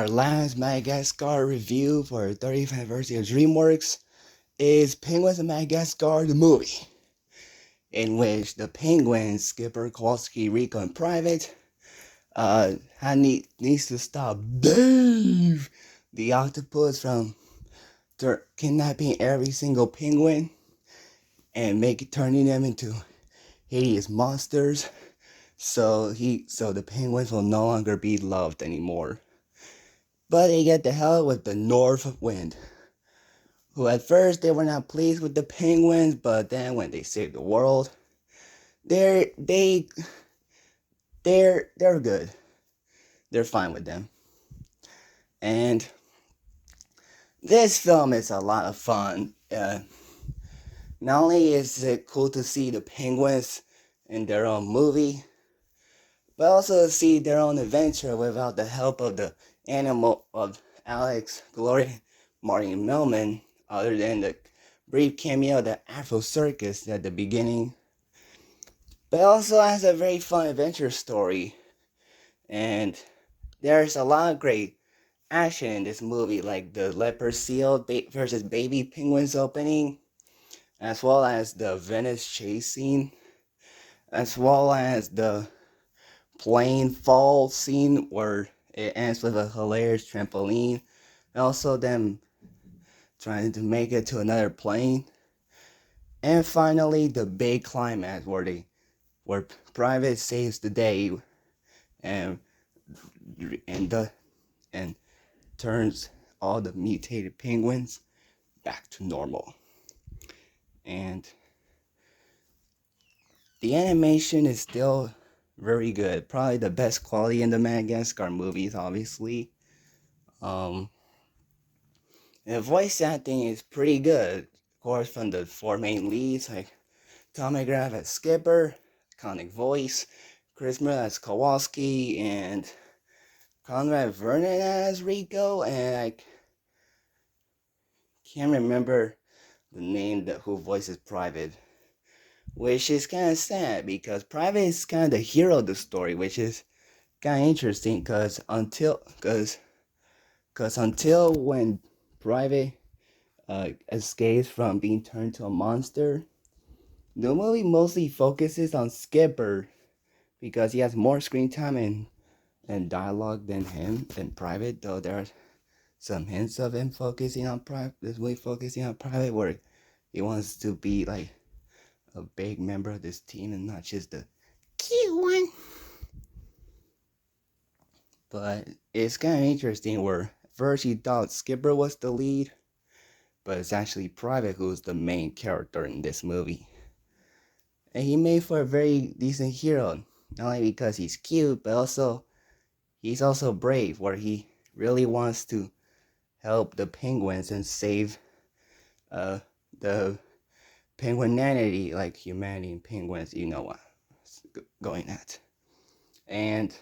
our last Madagascar review for 30th anniversary of DreamWorks is Penguins of Madagascar, the movie, in which the penguins, Skipper, Kowalski, Rico, and Private, needs to stop Dave, the octopus, from kidnapping every single penguin and turning them into hideous monsters. So the penguins will no longer be loved anymore. But they get the hell with the North Wind, who at first they were not pleased with the penguins, but then when they saved the world, they're good. They're fine with them. And this film is a lot of fun. Not only is it cool to see the penguins in their own movie, but also to see their own adventure without the help of the animal of Alex, Gloria, Marty, and Millman, other than the brief cameo of the Afro Circus at the beginning. But it also has a very fun adventure story, and there's a lot of great action in this movie, like the leopard seal versus baby penguins opening, as well as the Venice chase scene, as well as the plane fall scene where it ends with a hilarious trampoline, and also them trying to make it to another plane, and finally the big climax where Private saves the day and turns all the mutated penguins back to normal. And the animation is still very good. Probably the best quality in the Madagascar movies, obviously. The voice acting is pretty good. Of course, from the four main leads, like Tom McGrath as Skipper, iconic voice, Chris Miller as Kowalski, and Conrad Vernon as Rico, and I can't remember the name who voices Private, which is kind of sad because Private is kind of the hero of the story, which is kind of interesting because until when Private escapes from being turned to a monster, the movie mostly focuses on Skipper because he has more screen time and dialogue than Private, though there are some hints of him focusing on Private. This movie focusing on Private, where he wants to be like a big member of this team and not just the cute one. But it's kind of interesting where first he thought Skipper was the lead, but it's actually Private who's the main character in this movie. And he made for a very decent hero, not only because he's cute, but also he's also brave, where he really wants to help the penguins and save the penguinanity, like humanity and penguins, you know what I'm going at. And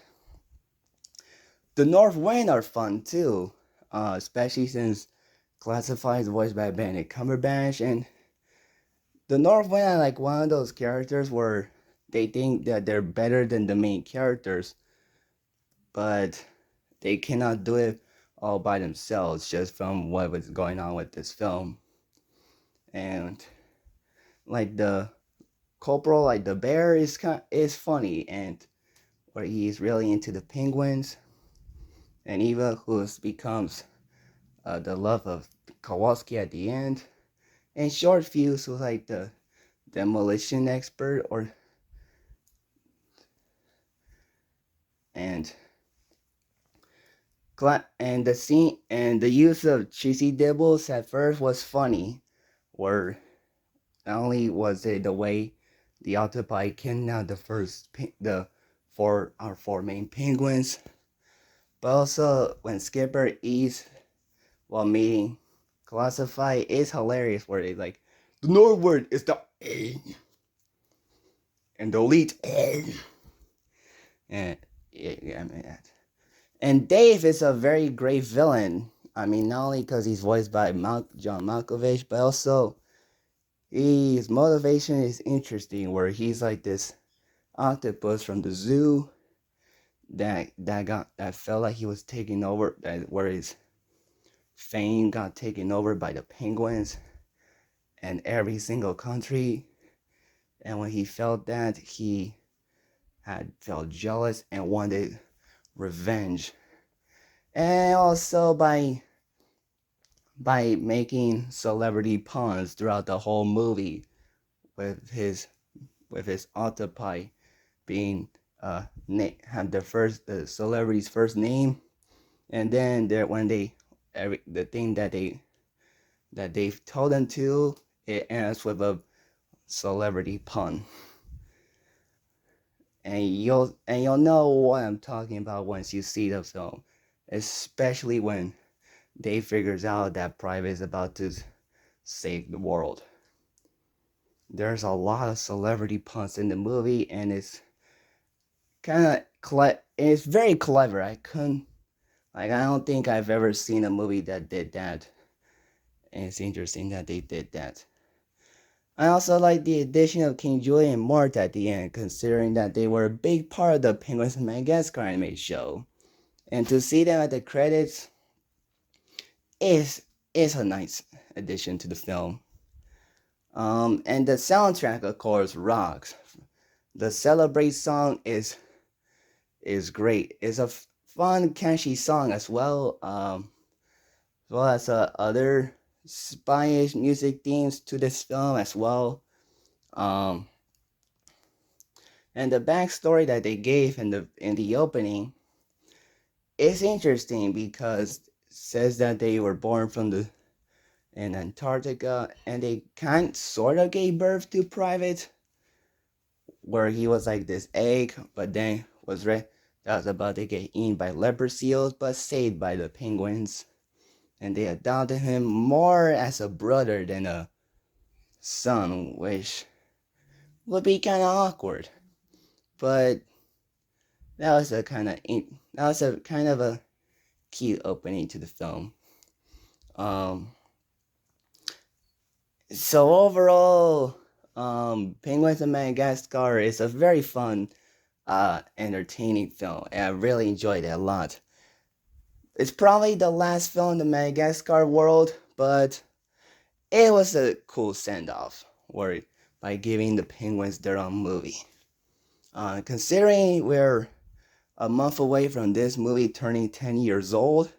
the North Wind are fun too, especially since Classified is voiced by Benedict Cumberbatch, and the North Wind are like one of those characters where they think that they're better than the main characters, but they cannot do it all by themselves, just from what was going on with this film. And like the corporal, like the bear, is funny, and where he's really into the penguins, and Eva, who becomes the love of Kowalski at the end, and Short Fuse, who's like the demolition expert, and the scene and the use of cheesy dibbles at first was funny, where not only was it the way the octopi kidnapped our four main penguins, but also when Skipper eats while meeting Classify is hilarious, where they like the North word is the A and the elite A. And yeah, I mean that. And Dave is a very great villain. I mean, not only because he's voiced by John Malkovich, but also his motivation is interesting, where he's like this octopus from the zoo that felt like he was taking over, that where his fame got taken over by the penguins and every single country. And when he felt that, he had felt jealous and wanted revenge. And also by making celebrity puns throughout the whole movie, with his octopi being had the celebrity's first name, and then when the thing that they told them to, it ends with a celebrity pun. And you'll know what I'm talking about once you see the film, especially when Dave figures out that Private is about to save the world. There's a lot of celebrity puns in the movie, and it's it's very clever. I don't think I've ever seen a movie that did that, and it's interesting that they did that. I also like the addition of King Julian and Mort at the end, considering that they were a big part of the Penguins of Madagascar anime show. And to see them at the credits is a nice addition to the film. And the soundtrack, of course, rocks. The Celebrate song is great. It's a fun, catchy song as well. As well as other Spanish music themes to this film as well. And the backstory that they gave in the opening is interesting, because it says that they were born in Antarctica, and they sort of gave birth to Private, where he was like this egg, but then that was about to get eaten by leopard seals, but saved by the penguins, and they adopted him more as a brother than a son, which would be kind of awkward. But that was a kind of a cute opening to the film. So overall, Penguins of Madagascar is a very fun, entertaining film, and I really enjoyed it a lot. It's probably the last film in the Madagascar world, but it was a cool send-off by giving the penguins their own movie. Considering we're a month away from this movie turning 10 years old,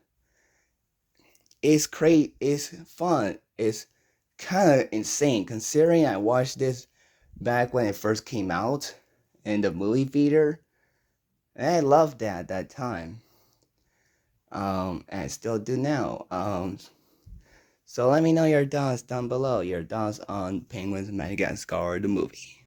it's great, it's fun, it's kind of insane, considering I watched this back when it first came out in the movie theater, and I loved that at that time. And I still do now. So let me know your thoughts down below, your thoughts on Penguins of Madagascar, the movie.